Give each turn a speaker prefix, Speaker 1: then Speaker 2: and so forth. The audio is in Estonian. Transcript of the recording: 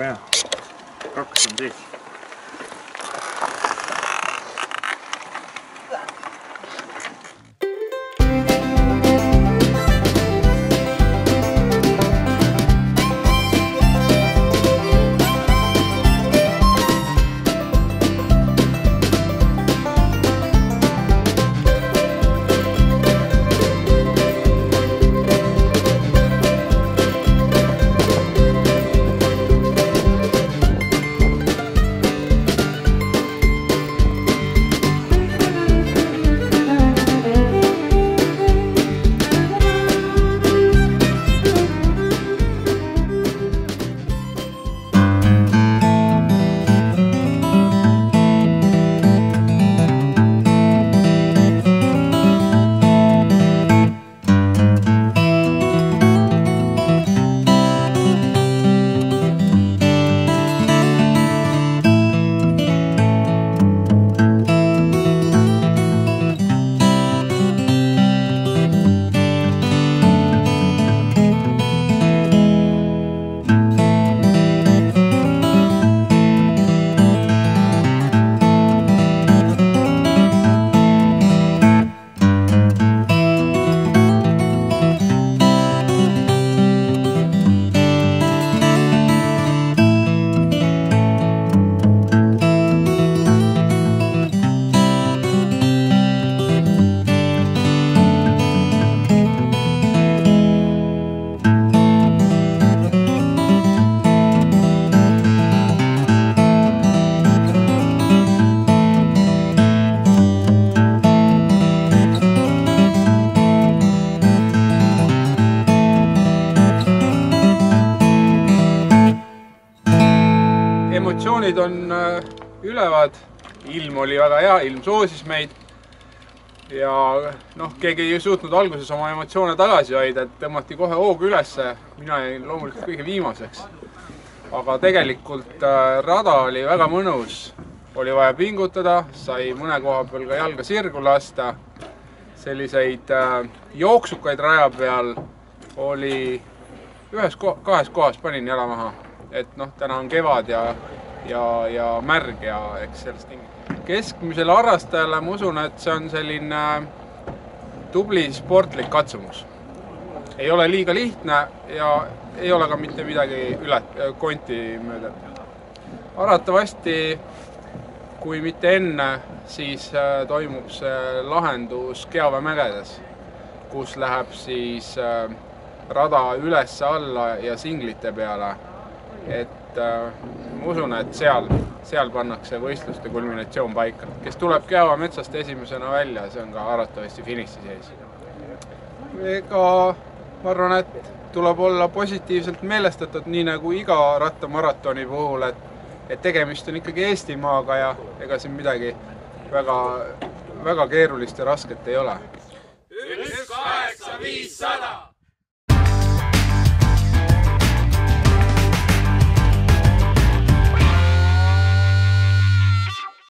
Speaker 1: väga hea. 2 on sees.
Speaker 2: Emotsioonid on ülevad, ilm oli väga hea, ilm soosis meid ja keegi ei suutnud alguses oma emotsioone tagasi hoida, et tõmmati kohe hoog ülesse, mina jäin loomulikult kõige viimaseks. Aga tegelikult rada oli väga mõnus, oli vaja pingutada, sai mõne koha peal ka jalga sirgu lasta, selliseid jooksukaid raja peal oli kahes kohas panin jala maha. Et täna on kevad ja märg ja eks sellest tingi. Keskmisele harrastajale ma usun, et see on selline tubli sportlik katsumus. Ei ole liiga lihtne ja ei ole ka mitte midagi konti mööda. Arvatavasti, kui mitte enne, siis toimub see lahendus Keavemägedes, kus läheb siis rada üles alla ja singlite peale. Et ma usun, et seal pannakse võistluste kulminatsioon paika. Kes tuleb Keavametsast esimesena välja, see on ka arvatavasti finiši seis. Ega ma arvan, et tuleb olla positiivselt meelestatud, nii nagu iga rattamaratoni puhul, et tegemist on ikkagi Eestimaaga ja ega siin midagi väga keerulist ja rasket ei ole.
Speaker 3: 1, 8, 500!